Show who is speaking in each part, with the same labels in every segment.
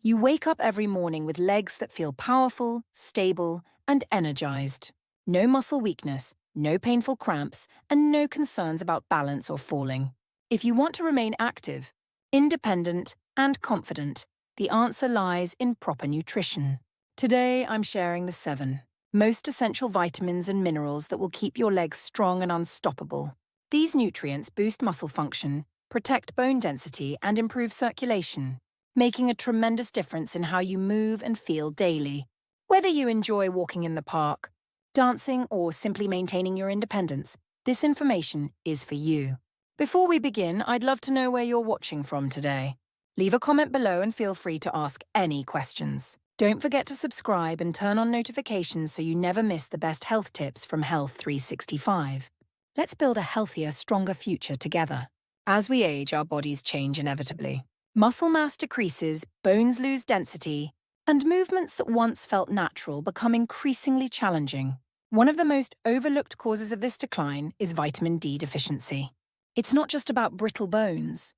Speaker 1: You wake up every morning with legs that feel powerful, stable, and energized. No muscle weakness, no painful cramps, and no concerns about balance or falling. If you want to remain active, independent, and confident, the answer lies in proper nutrition. Today, I'm sharing the 7 most essential vitamins and minerals that will keep your legs strong and unstoppable. These nutrients boost muscle function, protect bone density, and improve circulation, making a tremendous difference in how you move and feel daily. Whether you enjoy walking in the park, dancing, or simply maintaining your independence, this information is for you. Before we begin, I'd love to know where you're watching from today. Leave a comment below and feel free to ask any questions. Don't forget to subscribe and turn on notifications so you never miss the best health tips from Health 365. Let's build a healthier, stronger future together. As we age, our bodies change inevitably. Muscle mass decreases, bones lose density, and movements that once felt natural become increasingly challenging. One of the most overlooked causes of this decline is vitamin D deficiency. It's not just about brittle bones.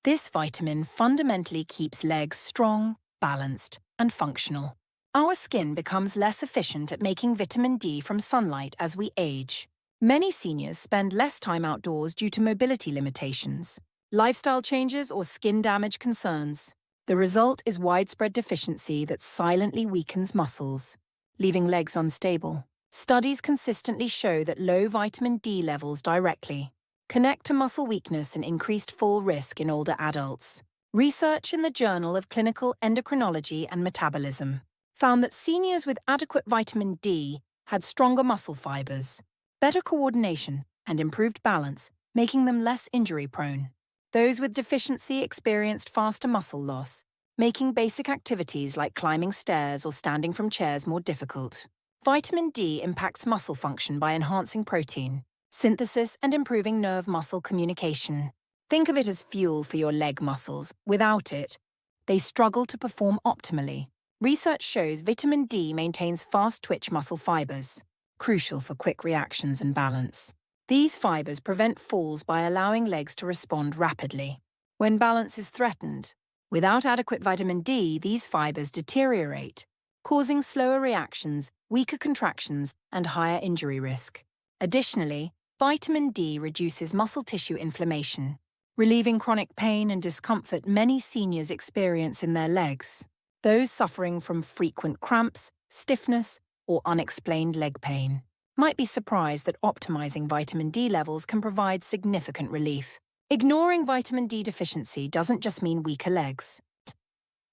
Speaker 1: This vitamin fundamentally keeps legs strong, balanced, and functional. Our skin becomes less efficient at making vitamin D from sunlight as we age. Many seniors spend less time outdoors due to mobility limitations, lifestyle changes, or skin damage concerns. The result is widespread deficiency that silently weakens muscles, leaving legs unstable. Studies consistently show that low vitamin D levels directly connect to muscle weakness and increased fall risk in older adults. Research in the Journal of Clinical Endocrinology and Metabolism found that seniors with adequate vitamin D had stronger muscle fibers, better coordination, and improved balance, making them less injury-prone. Those with deficiency experienced faster muscle loss, making basic activities like climbing stairs or standing from chairs more difficult. Vitamin D impacts muscle function by enhancing protein synthesis and improving nerve-muscle communication. Think of it as fuel for your leg muscles. Without it, they struggle to perform optimally. Research shows vitamin D maintains fast-twitch muscle fibers, crucial for quick reactions and balance. These fibers prevent falls by allowing legs to respond rapidly. When balance is threatened, without adequate vitamin D, these fibers deteriorate, causing slower reactions, weaker contractions, and higher injury risk. Additionally, vitamin D reduces muscle tissue inflammation, relieving chronic pain and discomfort many seniors experience in their legs. Those suffering from frequent cramps, stiffness, or unexplained leg pain might be surprised that optimizing vitamin D levels can provide significant relief. Ignoring vitamin D deficiency doesn't just mean weaker legs.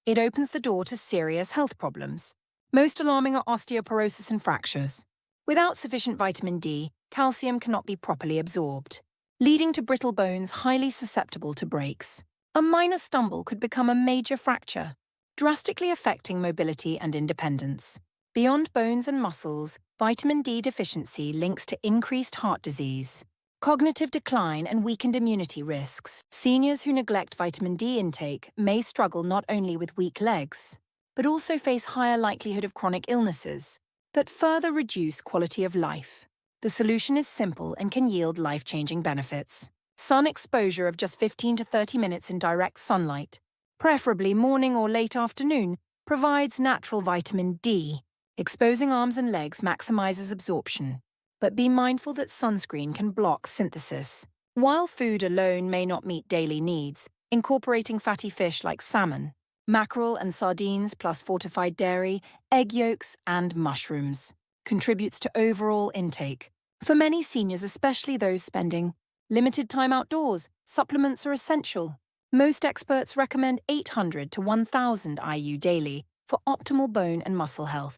Speaker 1: It opens the door to serious health problems. Most alarming are osteoporosis and fractures. Without sufficient vitamin D, calcium cannot be properly absorbed, leading to brittle bones highly susceptible to breaks. A minor stumble could become a major fracture, drastically affecting mobility and independence. Beyond bones and muscles, vitamin D deficiency links to increased heart disease, cognitive decline, and weakened immunity risks. Seniors who neglect vitamin D intake may struggle not only with weak legs, but also face higher likelihood of chronic illnesses that further reduce quality of life. The solution is simple and can yield life-changing benefits. Sun exposure of just 15 to 30 minutes in direct sunlight, preferably morning or late afternoon, provides natural vitamin D. Exposing arms and legs maximizes absorption, but be mindful that sunscreen can block synthesis. While food alone may not meet daily needs, incorporating fatty fish like salmon, mackerel and sardines plus fortified dairy, egg yolks, and mushrooms contributes to overall intake. For many seniors, especially those spending limited time outdoors, supplements are essential. Most experts recommend 800 to 1,000 IU daily for optimal bone and muscle health,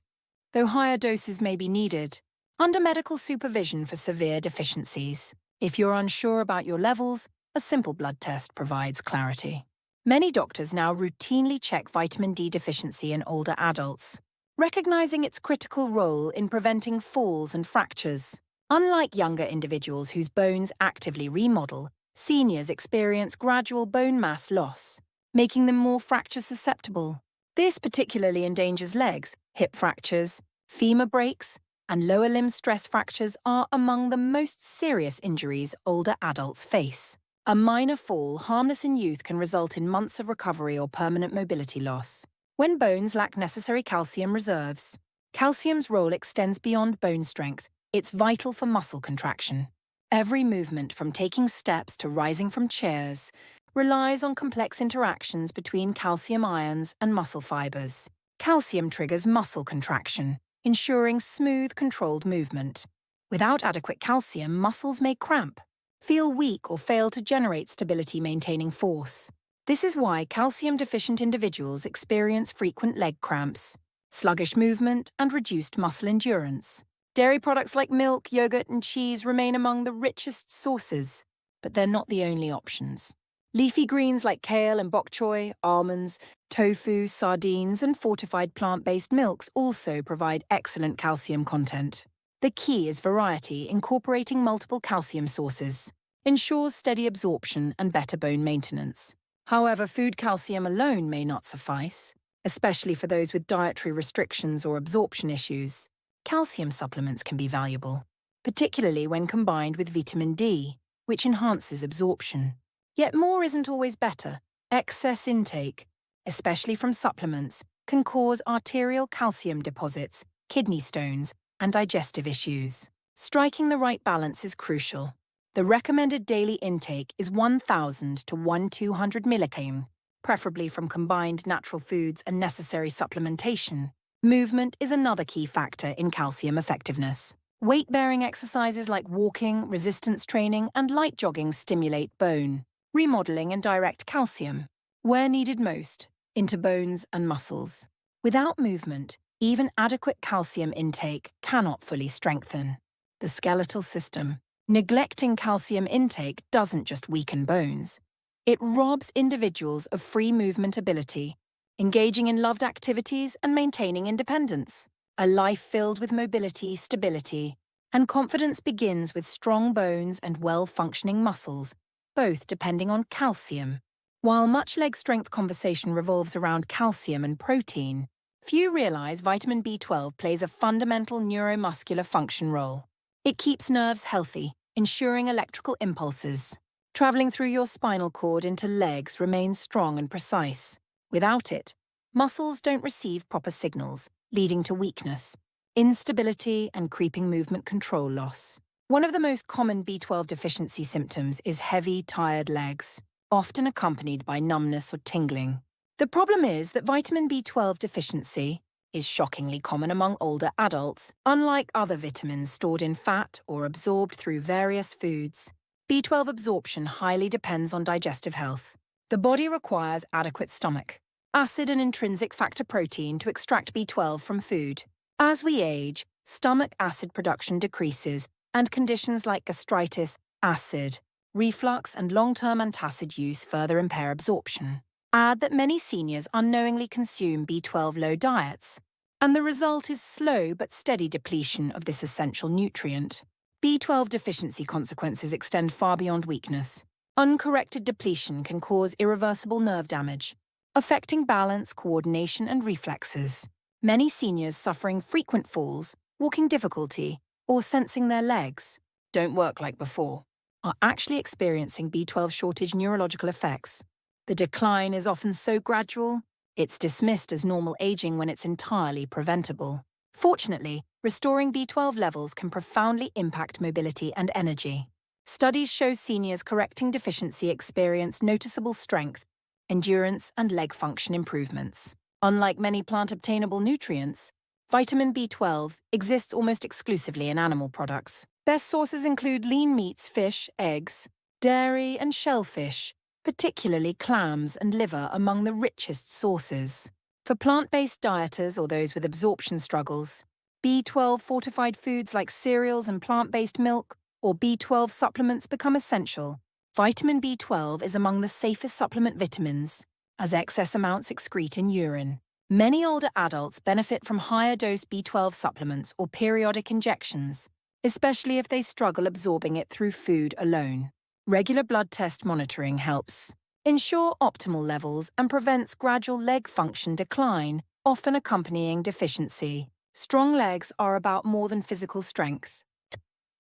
Speaker 1: though higher doses may be needed under medical supervision for severe deficiencies. If you're unsure about your levels, a simple blood test provides clarity. Many doctors now routinely check vitamin D deficiency in older adults, recognizing its critical role in preventing falls and fractures. Unlike younger individuals whose bones actively remodel, seniors experience gradual bone mass loss, making them more fracture susceptible. This particularly endangers legs. Hip fractures, femur breaks, and lower limb stress fractures are among the most serious injuries older adults face. A minor fall, harmless in youth, can result in months of recovery or permanent mobility loss. When bones lack necessary calcium reserves, calcium's role extends beyond bone strength. It's vital for muscle contraction. Every movement, from taking steps to rising from chairs, relies on complex interactions between calcium ions and muscle fibers. Calcium triggers muscle contraction, ensuring smooth, controlled movement. Without adequate calcium, muscles may cramp, feel weak, or fail to generate stability-maintaining force. This is why calcium-deficient individuals experience frequent leg cramps, sluggish movement, and reduced muscle endurance. Dairy products like milk, yogurt, and cheese remain among the richest sources, but they're not the only options. Leafy greens like kale and bok choy, almonds, tofu, sardines, and fortified plant-based milks also provide excellent calcium content. The key is variety. Incorporating multiple calcium sources ensures steady absorption and better bone maintenance. However, food calcium alone may not suffice, especially for those with dietary restrictions or absorption issues. Calcium supplements can be valuable, particularly when combined with vitamin D, which enhances absorption. Yet more isn't always better. Excess intake, especially from supplements, can cause arterial calcium deposits, kidney stones, and digestive issues. Striking the right balance is crucial. The recommended daily intake is 1,000 to 1,200 milligram, preferably from combined natural foods and necessary supplementation. Movement is another key factor in calcium effectiveness. Weight-bearing exercises like walking, resistance training, and light jogging stimulate bone remodeling and direct calcium, where needed most, into bones and muscles. Without movement, even adequate calcium intake cannot fully strengthen the skeletal system. Neglecting calcium intake doesn't just weaken bones. It robs individuals of free movement ability, engaging in loved activities and maintaining independence. A life filled with mobility, stability, and confidence begins with strong bones and well-functioning muscles, both depending on calcium. While much leg strength conversation revolves around calcium and protein, few realize vitamin B12 plays a fundamental neuromuscular function role. It keeps nerves healthy, ensuring electrical impulses traveling through your spinal cord into legs remain strong and precise. Without it, muscles don't receive proper signals, leading to weakness, instability, and creeping movement control loss. One of the most common B12 deficiency symptoms is heavy, tired legs, often accompanied by numbness or tingling. The problem is that vitamin B12 deficiency is shockingly common among older adults. Unlike other vitamins stored in fat or absorbed through various foods, B12 absorption highly depends on digestive health. The body requires adequate stomach acid and intrinsic factor protein to extract B12 from food. As we age, stomach acid production decreases, and conditions like gastritis, acid reflux, and long-term antacid use further impair absorption. Add that many seniors unknowingly consume B12-low diets, and the result is slow but steady depletion of this essential nutrient. B12 deficiency consequences extend far beyond weakness. Uncorrected depletion can cause irreversible nerve damage, affecting balance, coordination, and reflexes. Many seniors suffering frequent falls, walking difficulty, or sensing their legs don't work like before are actually experiencing B12 shortage neurological effects. The decline is often so gradual, it's dismissed as normal aging when it's entirely preventable. Fortunately, restoring B12 levels can profoundly impact mobility and energy. Studies show seniors correcting deficiency experience noticeable strength, endurance, and leg function improvements. Unlike many plant-obtainable nutrients, vitamin B12 exists almost exclusively in animal products. Best sources include lean meats, fish, eggs, dairy, and shellfish, particularly clams and liver among the richest sources. For plant-based dieters or those with absorption struggles, B12 fortified foods like cereals and plant-based milk or B12 supplements become essential. Vitamin B12 is among the safest supplement vitamins, as excess amounts excrete in urine. Many older adults benefit from higher dose B12 supplements or periodic injections, especially if they struggle absorbing it through food alone. Regular blood test monitoring helps ensure optimal levels and prevents gradual leg function decline, often accompanying deficiency. Strong legs are about more than physical strength.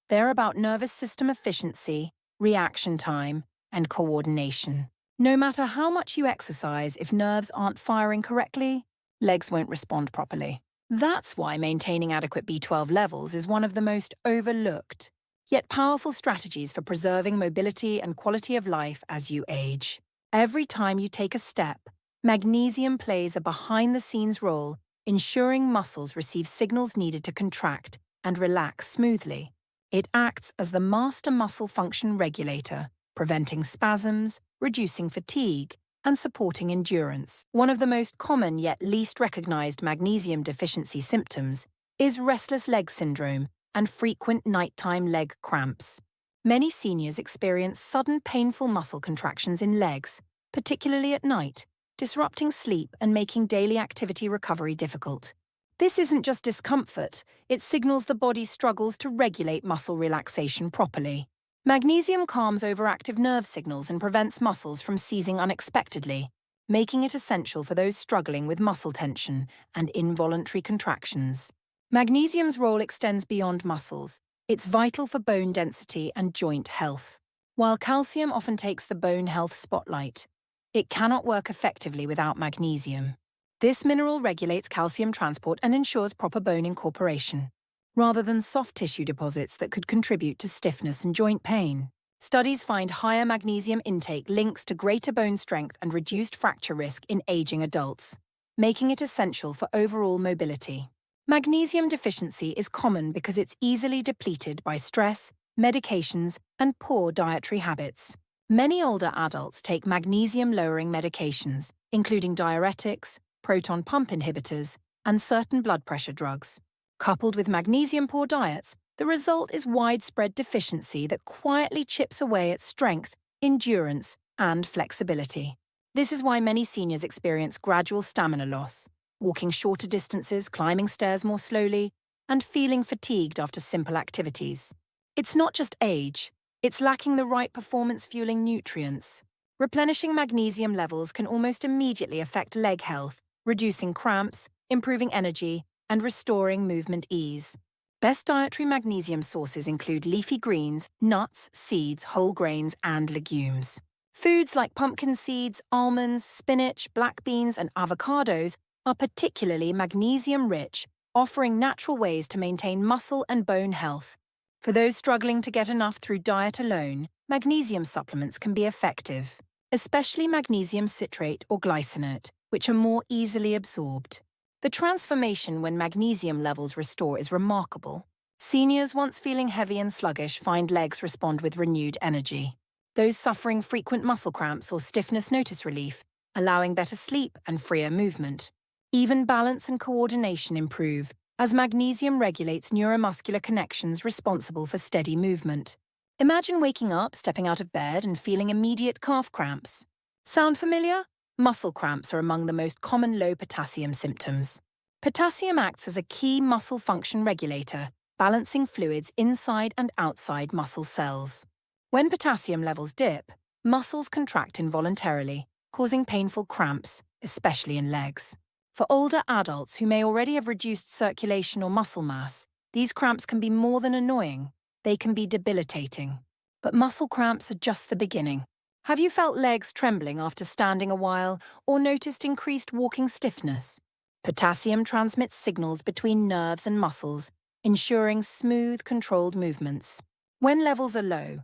Speaker 1: They're about nervous system efficiency, reaction time, and coordination. No matter how much you exercise, if nerves aren't firing correctly, legs won't respond properly. That's why maintaining adequate B12 levels is one of the most overlooked, yet powerful strategies for preserving mobility and quality of life as you age. Every time you take a step, magnesium plays a behind-the-scenes role, ensuring muscles receive signals needed to contract and relax smoothly. It acts as the master muscle function regulator, preventing spasms, reducing fatigue, and supporting endurance. One of the most common yet least recognized magnesium deficiency symptoms is restless leg syndrome and frequent nighttime leg cramps. Many seniors experience sudden painful muscle contractions in legs, particularly at night, disrupting sleep and making daily activity recovery difficult. This isn't just discomfort, it signals the body struggles to regulate muscle relaxation properly. Magnesium calms overactive nerve signals and prevents muscles from seizing unexpectedly, making it essential for those struggling with muscle tension and involuntary contractions. Magnesium's role extends beyond muscles. It's vital for bone density and joint health. While calcium often takes the bone health spotlight, it cannot work effectively without magnesium. This mineral regulates calcium transport and ensures proper bone incorporation, rather than soft tissue deposits that could contribute to stiffness and joint pain. Studies find higher magnesium intake links to greater bone strength and reduced fracture risk in aging adults, making it essential for overall mobility. Magnesium deficiency is common because it's easily depleted by stress, medications, and poor dietary habits. Many older adults take magnesium-lowering medications, including diuretics, proton pump inhibitors, and certain blood pressure drugs. Coupled with magnesium-poor diets, the result is widespread deficiency that quietly chips away at strength, endurance, and flexibility. This is why many seniors experience gradual stamina loss, walking shorter distances, climbing stairs more slowly, and feeling fatigued after simple activities. It's not just age, it's lacking the right performance-fueling nutrients. Replenishing magnesium levels can almost immediately affect leg health, reducing cramps, improving energy, and restoring movement ease. Best dietary magnesium sources include leafy greens, nuts, seeds, whole grains, and legumes. Foods like pumpkin seeds, almonds, spinach, black beans, and avocados are particularly magnesium-rich, offering natural ways to maintain muscle and bone health. For those struggling to get enough through diet alone, magnesium supplements can be effective, especially magnesium citrate or glycinate, which are more easily absorbed. The transformation when magnesium levels restore is remarkable. Seniors once feeling heavy and sluggish find legs respond with renewed energy. Those suffering frequent muscle cramps or stiffness notice relief, allowing better sleep and freer movement. Even balance and coordination improve, as magnesium regulates neuromuscular connections responsible for steady movement. Imagine waking up, stepping out of bed, and feeling immediate calf cramps. Sound familiar? Muscle cramps are among the most common low potassium symptoms. Potassium acts as a key muscle function regulator, balancing fluids inside and outside muscle cells. When potassium levels dip, muscles contract involuntarily, causing painful cramps, especially in legs. For older adults who may already have reduced circulation or muscle mass, these cramps can be more than annoying. They can be debilitating. But muscle cramps are just the beginning. Have you felt legs trembling after standing a while or noticed increased walking stiffness? Potassium transmits signals between nerves and muscles, ensuring smooth, controlled movements. When levels are low,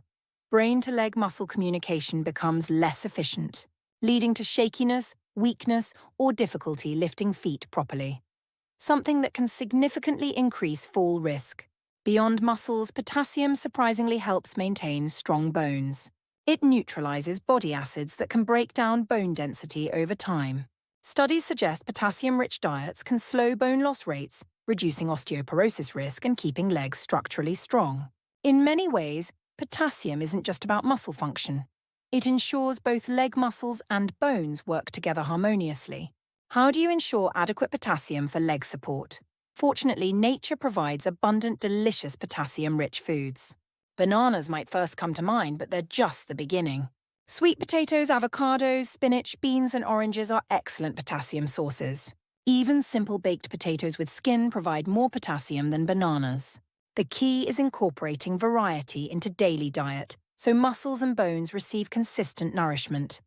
Speaker 1: brain-to-leg muscle communication becomes less efficient, leading to shakiness, weakness, or difficulty lifting feet properly, something that can significantly increase fall risk. Beyond muscles, potassium surprisingly helps maintain strong bones. It neutralizes body acids that can break down bone density over time. Studies suggest potassium-rich diets can slow bone loss rates, reducing osteoporosis risk and keeping legs structurally strong. In many ways, potassium isn't just about muscle function. It ensures both leg muscles and bones work together harmoniously. How do you ensure adequate potassium for leg support? Fortunately, nature provides abundant, delicious potassium-rich foods. Bananas might first come to mind, but they're just the beginning. Sweet potatoes, avocados, spinach, beans, and oranges are excellent potassium sources. Even simple baked potatoes with skin provide more potassium than bananas. The key is incorporating variety into daily diet, so muscles and bones receive consistent nourishment.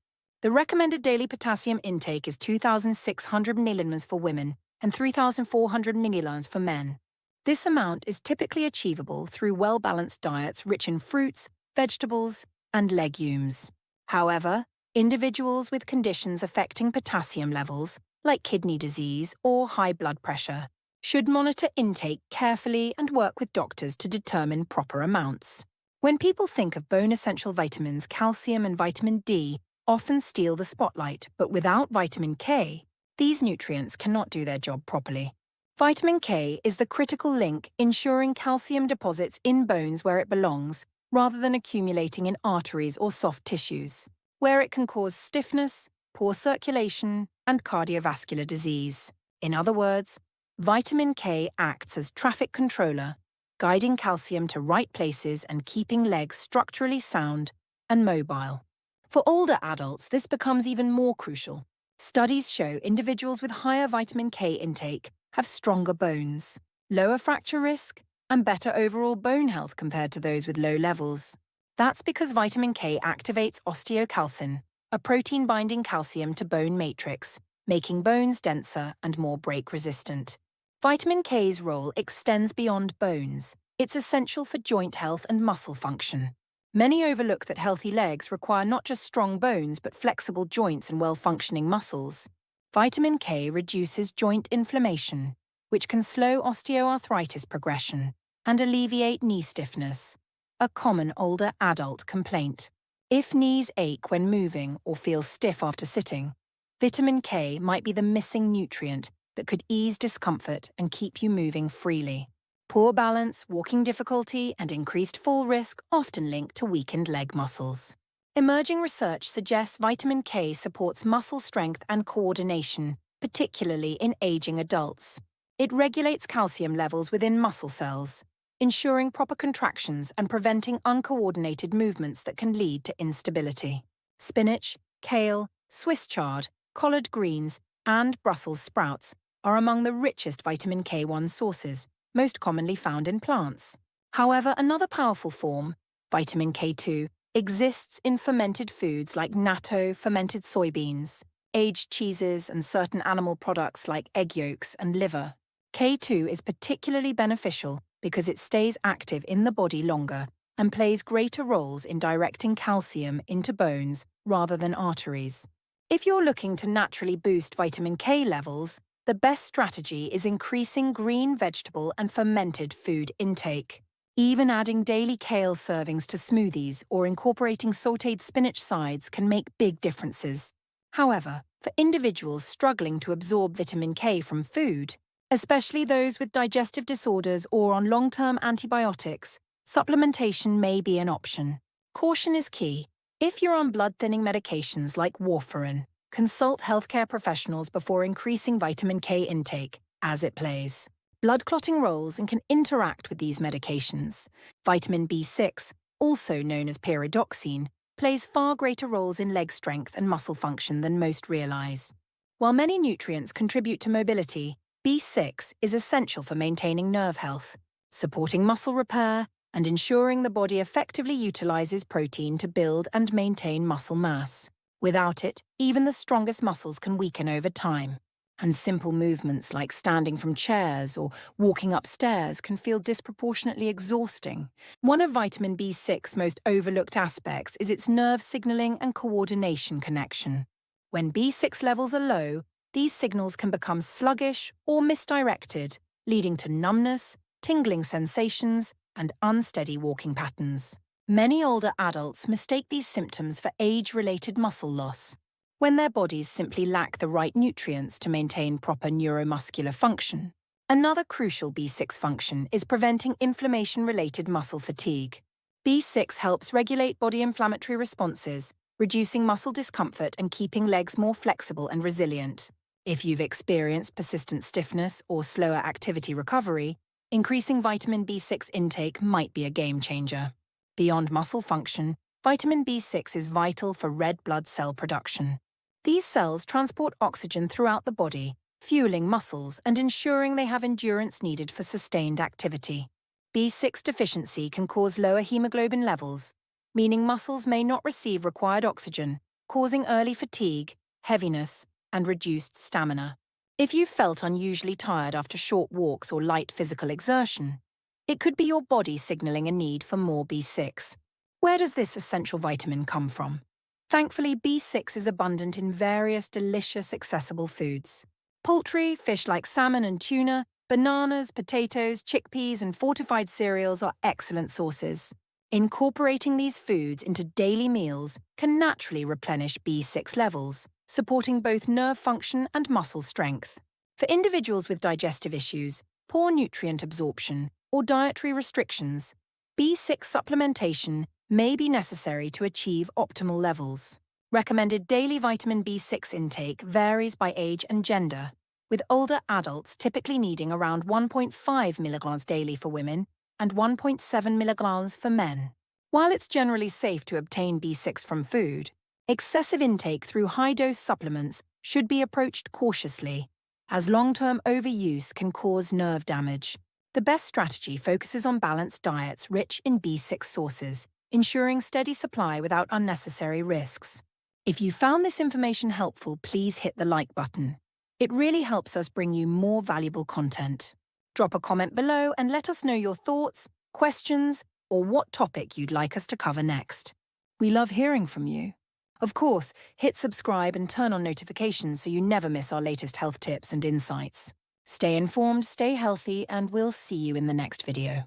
Speaker 1: The recommended daily potassium intake is 2,600 milliliters for women and 3,400 milliliters for men. This amount is typically achievable through well-balanced diets rich in fruits, vegetables, and legumes. However, individuals with conditions affecting potassium levels, like kidney disease or high blood pressure, should monitor intake carefully and work with doctors to determine proper amounts. When people think of bone-essential vitamins, calcium and vitamin D often steal the spotlight, but without vitamin K, these nutrients cannot do their job properly. Vitamin K is the critical link ensuring calcium deposits in bones where it belongs, rather than accumulating in arteries or soft tissues, where it can cause stiffness, poor circulation, and cardiovascular disease. In other words, vitamin K acts as traffic controller, guiding calcium to right places and keeping legs structurally sound and mobile. For older adults, this becomes even more crucial. Studies show individuals with higher vitamin K intake have stronger bones, lower fracture risk, and better overall bone health compared to those with low levels. That's because vitamin K activates osteocalcin, a protein binding calcium to bone matrix, making bones denser and more break-resistant. Vitamin K's role extends beyond bones. It's essential for joint health and muscle function. Many overlook that healthy legs require not just strong bones but flexible joints and well-functioning muscles. Vitamin K reduces joint inflammation, which can slow osteoarthritis progression and alleviate knee stiffness, a common older adult complaint. If knees ache when moving or feel stiff after sitting, vitamin K might be the missing nutrient that could ease discomfort and keep you moving freely. Poor balance, walking difficulty, and increased fall risk often link to weakened leg muscles. Emerging research suggests vitamin K supports muscle strength and coordination, particularly in aging adults. It regulates calcium levels within muscle cells, ensuring proper contractions and preventing uncoordinated movements that can lead to instability. Spinach, kale, Swiss chard, collard greens, and Brussels sprouts are among the richest vitamin K1 sources, most commonly found in plants. However, another powerful form, vitamin K2, exists in fermented foods like natto, fermented soybeans, aged cheeses, and certain animal products like egg yolks and liver. K2 is particularly beneficial because it stays active in the body longer and plays greater roles in directing calcium into bones rather than arteries. If you're looking to naturally boost vitamin K levels, the best strategy is increasing green vegetable and fermented food intake. Even adding daily kale servings to smoothies or incorporating sautéed spinach sides can make big differences. However, for individuals struggling to absorb vitamin K from food, especially those with digestive disorders or on long-term antibiotics, supplementation may be an option. Caution is key. If you're on blood-thinning medications like warfarin, consult healthcare professionals before increasing vitamin K intake, as it plays blood clotting roles and can interact with these medications. Vitamin B6, also known as pyridoxine, plays far greater roles in leg strength and muscle function than most realize. While many nutrients contribute to mobility, B6 is essential for maintaining nerve health, supporting muscle repair, and ensuring the body effectively utilizes protein to build and maintain muscle mass. Without it, even the strongest muscles can weaken over time, and simple movements like standing from chairs or walking upstairs can feel disproportionately exhausting. One of vitamin B6's most overlooked aspects is its nerve signaling and coordination connection. When B6 levels are low, these signals can become sluggish or misdirected, leading to numbness, tingling sensations, and unsteady walking patterns. Many older adults mistake these symptoms for age-related muscle loss, when their bodies simply lack the right nutrients to maintain proper neuromuscular function. Another crucial B6 function is preventing inflammation-related muscle fatigue. B6 helps regulate body inflammatory responses, reducing muscle discomfort and keeping legs more flexible and resilient. If you've experienced persistent stiffness or slower activity recovery, increasing vitamin B6 intake might be a game changer. Beyond muscle function, vitamin B6 is vital for red blood cell production. These cells transport oxygen throughout the body, fueling muscles and ensuring they have endurance needed for sustained activity. B6 deficiency can cause lower hemoglobin levels, meaning muscles may not receive required oxygen, causing early fatigue, heaviness, and reduced stamina. If you've felt unusually tired after short walks or light physical exertion, it could be your body signaling a need for more B6. Where does this essential vitamin come from? Thankfully, B6 is abundant in various delicious, accessible foods. Poultry, fish like salmon and tuna, bananas, potatoes, chickpeas, and fortified cereals are excellent sources. Incorporating these foods into daily meals can naturally replenish B6 levels, supporting both nerve function and muscle strength. For individuals with digestive issues, poor nutrient absorption, or dietary restrictions, B6 supplementation may be necessary to achieve optimal levels. Recommended daily vitamin B6 intake varies by age and gender, with older adults typically needing around 1.5 milligrams daily for women and 1.7 milligrams for men. While it's generally safe to obtain B6 from food, excessive intake through high-dose supplements should be approached cautiously, as long-term overuse can cause nerve damage. The best strategy focuses on balanced diets rich in B6 sources, ensuring steady supply without unnecessary risks. If you found this information helpful, please hit the like button. It really helps us bring you more valuable content. Drop a comment below and let us know your thoughts, questions, or what topic you'd like us to cover next. We love hearing from you. Of course, hit subscribe and turn on notifications so you never miss our latest health tips and insights. Stay informed, stay healthy, and we'll see you in the next video.